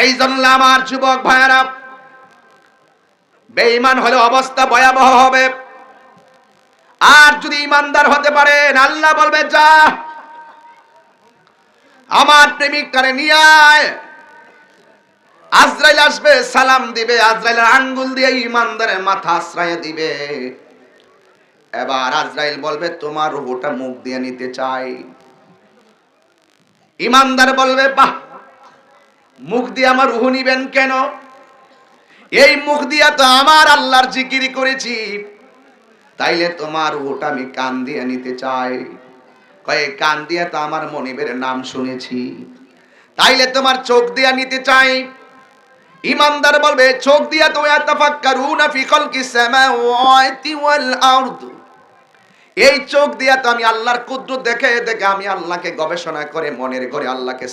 এই জন্য আমার যুবক ভাইয়েরা, বেঈমান হলে অবস্থা ভয়াবহ হবে। আর যদি ইমানদার হতে পারেন, আল্লাহ বলবে যা আমার প্রেমিকটারে নিয়ে আয়। আজরাইল আসবে, সালাম দিবে, আজরাইলের আঙ্গুল দিয়ে ইমানদারের মাথা আশ্রয় দিবে। এবার আজরাইল বলবে তোমার রূহটা মুখ দিয়ে নিতে চাই। ইমানদার বলবে বাহ, মুখ দিয়ে আমার রূহ নিবেন কেন? এই মুখ দিয়া তো আমার আল্লাহর জিকির করেছি, তাইলে তোমার রূহটা আমি কান দিয়ে নিতে চাই। কয়ে কান দিয়ে তো আমার মনিবের নাম শুনেছি, তাইলে তোমার চোখ দিয়া নিতে চাই। ইমানদার বলবে চোখ দিয়া তো ইয়াতাফাক্কারুনা ফি খালকিস সামাওয়াতি ওয়াল আরদ, এই চোখ দিয়া তো আমি আল্লাহর কুদরত দেখে দেখে আমি আল্লাহকে গবেষণা করে মনের ঘরে আল্লাহকে